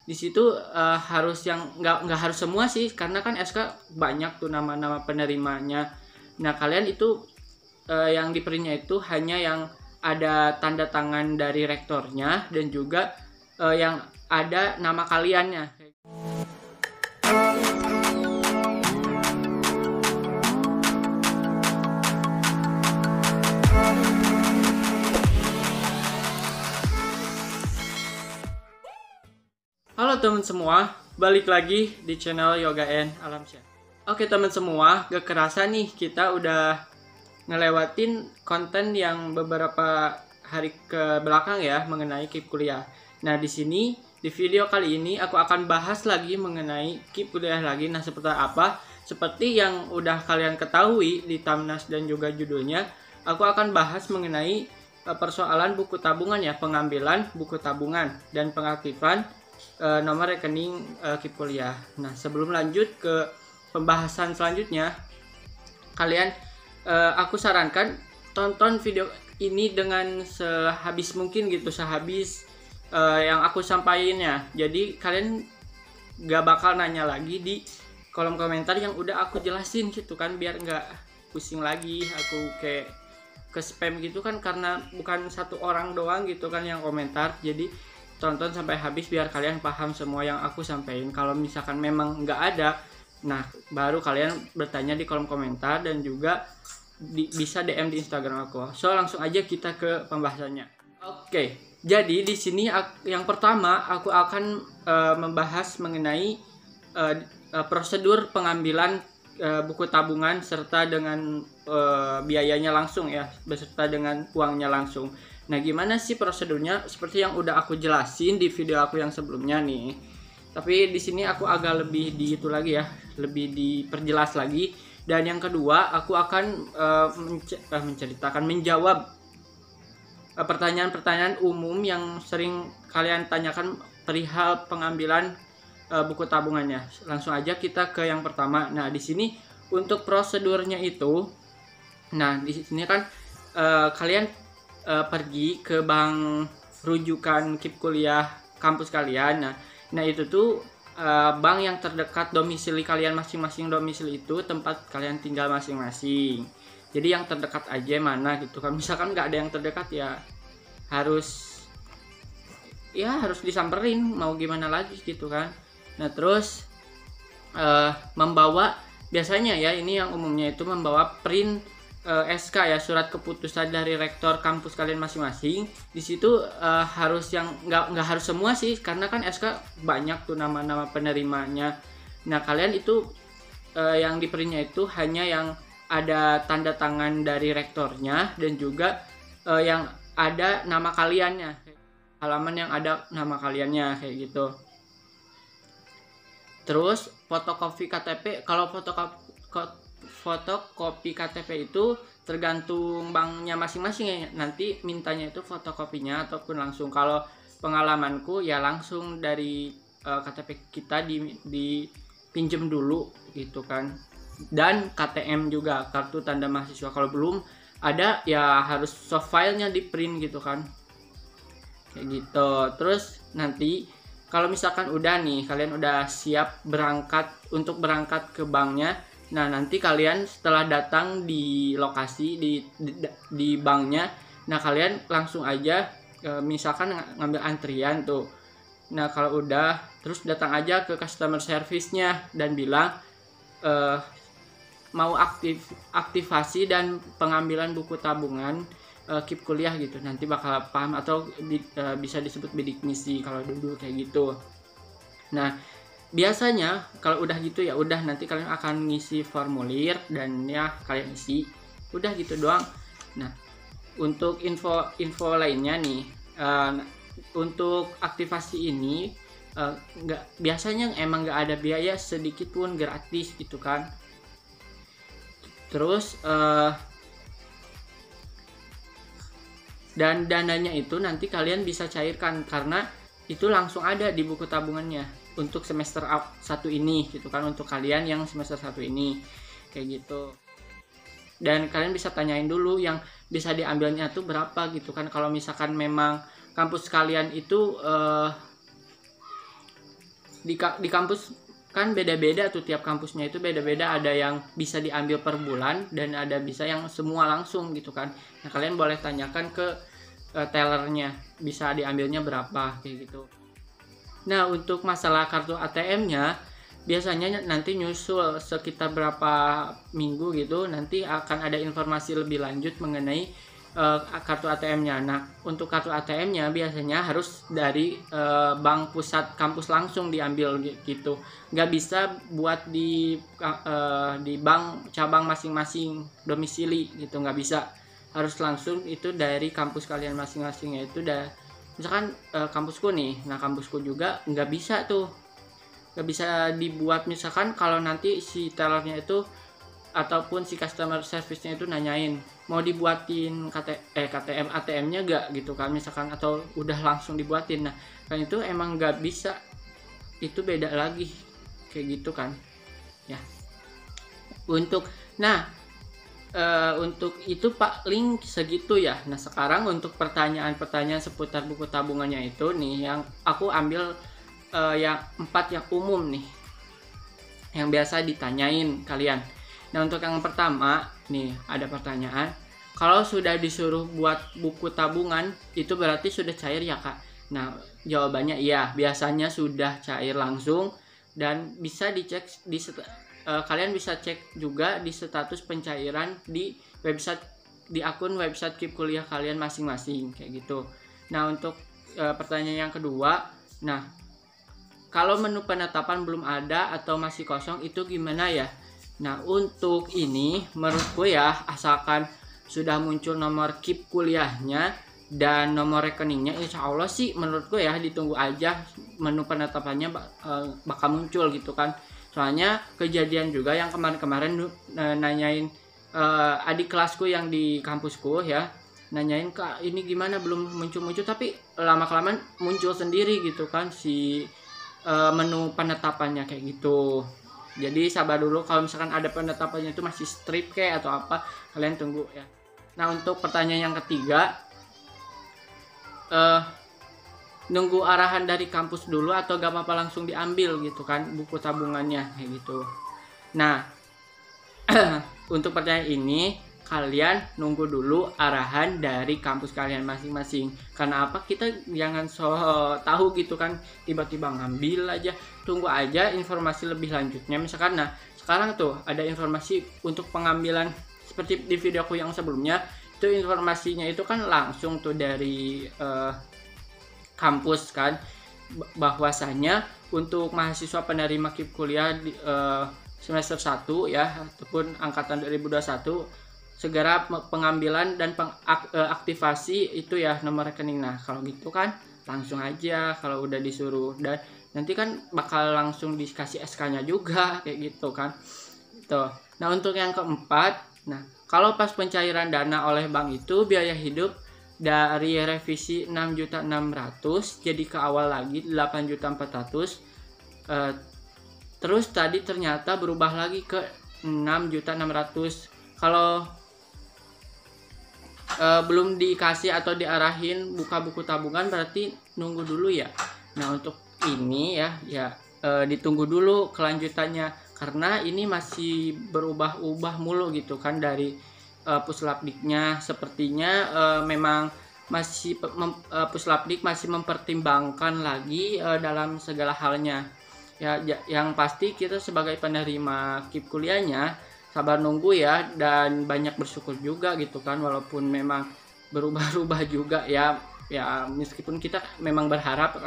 Di situ harus yang nggak harus semua sih, karena kan SK banyak tuh nama-nama penerimanya. Nah kalian itu yang diperinnya itu hanya yang ada tanda tangan dari rektornya dan juga yang ada nama kaliannya. Halo teman semua, balik lagi di channel Yoga and Alamsyah. Oke teman semua, gak kerasa nih kita udah ngelewatin konten yang beberapa hari ke belakang ya mengenai KIP kuliah. Nah di sini di video kali ini aku akan bahas lagi mengenai KIP kuliah lagi. Nah seperti apa? Seperti yang udah kalian ketahui di thumbnail dan juga judulnya, aku akan bahas mengenai persoalan buku tabungan ya, pengambilan buku tabungan dan pengaktifan nomor rekening KIP kuliah. Nah sebelum lanjut ke pembahasan selanjutnya, kalian aku sarankan tonton video ini dengan sehabis mungkin gitu, sehabis yang aku sampaikan ya. Jadi kalian gak bakal nanya lagi di kolom komentar yang udah aku jelasin gitu kan, biar nggak pusing lagi aku kayak ke spam gitu kan, karena bukan satu orang doang gitu kan yang komentar. Jadi tonton sampai habis biar kalian paham semua yang aku sampaikan. Kalau misalkan memang nggak ada, nah baru kalian bertanya di kolom komentar dan juga bisa DM di Instagram aku. So langsung aja kita ke pembahasannya. Oke, jadi di sini yang pertama aku akan membahas mengenai prosedur pengambilan buku tabungan serta dengan biayanya langsung ya, beserta dengan uangnya langsung. Nah gimana sih prosedurnya? Seperti yang udah aku jelasin di video aku yang sebelumnya nih. Tapi di sini aku agak lebih di itu lagi ya, lebih diperjelas lagi. Dan yang kedua aku akan menjawab pertanyaan-pertanyaan umum yang sering kalian tanyakan perihal pengambilan buku tabungannya. Langsung aja kita ke yang pertama. Nah di sini untuk prosedurnya itu, nah di sini kan kalian pergi ke bank rujukan KIP kuliah kampus kalian. Nah itu tuh bank yang terdekat domisili kalian masing-masing. Domisili itu tempat kalian tinggal masing-masing. Jadi yang terdekat aja mana gitu kan. Misalkan nggak ada yang terdekat ya harus disamperin, mau gimana lagi gitu kan. Nah terus membawa, biasanya ya ini yang umumnya itu membawa print SK ya, surat keputusan dari rektor kampus kalian masing-masing. Di situ harus yang nggak harus semua sih, karena kan SK banyak tuh nama-nama penerimanya. Nah kalian itu yang diperinnya itu hanya yang ada tanda tangan dari rektornya dan juga yang ada nama kaliannya, halaman yang ada nama kaliannya kayak gitu. Terus fotokopi KTP, kalau fotokopi KTP itu tergantung banknya masing-masing ya, nanti mintanya itu fotokopinya ataupun langsung. Kalau pengalamanku ya langsung dari KTP kita dipinjem dulu gitu kan. Dan KTM juga, kartu tanda mahasiswa, kalau belum ada ya harus soft filenya di print gitu kan, kayak gitu. Terus nanti kalau misalkan udah nih, kalian udah siap untuk berangkat ke banknya. Nah nanti kalian setelah datang di lokasi di banknya, nah kalian langsung aja misalkan ngambil antrian tuh. Nah kalau udah, terus datang aja ke customer service-nya dan bilang mau aktivasi dan pengambilan buku tabungan KIP kuliah gitu. Nanti bakal paham, atau bisa disebut bidik misi kalau dulu kayak gitu. Nah biasanya kalau udah gitu ya udah, nanti kalian akan ngisi formulir dan ya kalian isi, udah gitu doang. Nah untuk info lainnya nih, untuk aktivasi ini biasanya emang nggak ada biaya sedikit pun, gratis gitu kan. Terus dan dananya itu nanti kalian bisa cairkan, karena itu langsung ada di buku tabungannya untuk semester 1 ini gitu kan, untuk kalian yang semester 1 ini kayak gitu. Dan kalian bisa tanyain dulu yang bisa diambilnya tuh berapa gitu kan. Kalau misalkan memang kampus kalian itu di kampus kan beda-beda tuh, tiap kampusnya itu beda-beda, ada yang bisa diambil per bulan dan ada bisa yang semua langsung gitu kan. Nah kalian boleh tanyakan ke tellernya bisa diambilnya berapa kayak gitu. Nah untuk masalah kartu ATM-nya biasanya nanti nyusul sekitar berapa minggu gitu, nanti akan ada informasi lebih lanjut mengenai kartu ATM-nya. Nah untuk kartu ATM-nya biasanya harus dari bank pusat kampus langsung diambil gitu, nggak bisa buat di bank cabang masing-masing domisili gitu, nggak bisa, harus langsung itu dari kampus kalian masing-masing. Yaitu misalkan kampusku nih, nah kampusku juga nggak bisa tuh, nggak bisa dibuat. Misalkan kalau nanti si tellernya itu ataupun si customer service-nya itu nanyain mau dibuatin KTM ATM-nya gak gitu kan misalkan, atau udah langsung dibuatin, nah kan itu emang nggak bisa, itu beda lagi kayak gitu kan ya. Untuk itu paling segitu ya. Nah sekarang untuk pertanyaan-pertanyaan seputar buku tabungannya itu nih, yang aku ambil yang 4 yang umum nih, yang biasa ditanyain kalian. Nah untuk yang pertama nih ada pertanyaan, kalau sudah disuruh buat buku tabungan itu berarti sudah cair ya kak? Nah jawabannya iya, biasanya sudah cair langsung, dan bisa dicek kalian bisa cek juga di status pencairan di website, di akun website KIP kuliah kalian masing-masing kayak gitu. Nah untuk pertanyaan yang kedua, nah kalau menu penetapan belum ada atau masih kosong itu gimana ya? Nah untuk ini menurutku ya, asalkan sudah muncul nomor KIP kuliahnya dan nomor rekeningnya, insya Allah sih menurutku ya ditunggu aja menu penetapannya bakal muncul gitu kan. Soalnya kejadian juga yang kemarin-kemarin nanyain adik kelasku yang di kampusku ya, nanyain kak ini gimana belum muncul-muncul, tapi lama-kelamaan muncul sendiri gitu kan si menu penetapannya kayak gitu. Jadi sabar dulu, kalau misalkan ada penetapannya itu masih strip kayak atau apa, kalian tunggu ya. Nah untuk pertanyaan yang ketiga, nunggu arahan dari kampus dulu atau gak apa-apa langsung diambil gitu kan buku tabungannya kayak gitu. Nah untuk pertanyaan ini kalian nunggu dulu arahan dari kampus kalian masing-masing. Karena apa? Kita jangan tahu gitu kan tiba-tiba ngambil aja. Tunggu aja informasi lebih lanjutnya. Misalkan nah sekarang tuh ada informasi untuk pengambilan seperti di videoku yang sebelumnya, itu informasinya itu kan langsung tuh dari kampus kan, bahwasanya untuk mahasiswa penerima KIP kuliah di semester 1 ya ataupun angkatan 2021 segera pengambilan dan pengaktifasi itu ya nomor rekening. Nah kalau gitu kan langsung aja kalau udah disuruh, dan nanti kan bakal langsung dikasih SK-nya juga kayak gitu kan tuh. Nah untuk yang keempat, nah kalau pas pencairan dana oleh bank itu biaya hidup dari revisi 6.600.000 jadi ke awal lagi 8.400.000, terus tadi ternyata berubah lagi ke 6.600.000. Kalau belum dikasih atau diarahin buka buku tabungan berarti nunggu dulu ya. Nah untuk ini ya ditunggu dulu kelanjutannya, karena ini masih berubah-ubah mulu gitu kan dari Puslapdiknya. Sepertinya memang masih Puslapdik masih mempertimbangkan lagi dalam segala halnya ya. Yang pasti kita sebagai penerima KIP kuliahnya sabar nunggu ya, dan banyak bersyukur juga gitu kan, walaupun memang berubah-ubah juga ya meskipun kita memang berharap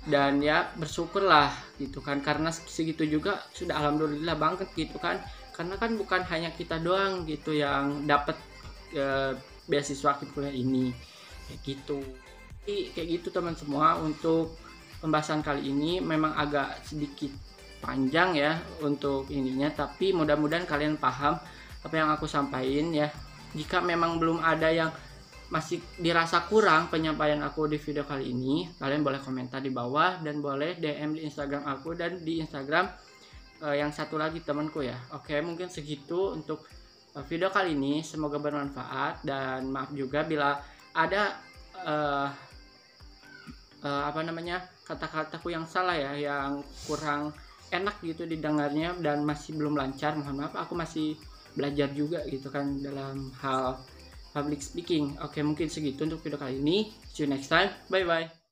dan ya bersyukurlah gitu kan, karena segitu juga sudah alhamdulillah banget gitu kan, karena kan bukan hanya kita doang gitu yang dapat beasiswa KIP kuliah ini kayak gitu. Jadi kayak gitu teman semua, untuk pembahasan kali ini memang agak sedikit panjang ya untuk ininya, tapi mudah-mudahan kalian paham apa yang aku sampaikan ya. Jika memang belum ada yang masih dirasa kurang penyampaian aku di video kali ini, kalian boleh komentar di bawah dan boleh DM di Instagram aku dan di Instagram yang satu lagi temanku ya. Oke, mungkin segitu untuk video kali ini, semoga bermanfaat, dan maaf juga bila ada kata-kataku yang salah ya, yang kurang enak gitu didengarnya dan masih belum lancar, mohon maaf. Aku masih belajar juga gitu kan dalam hal public speaking. Oke, mungkin segitu untuk video kali ini. See you next time. Bye bye.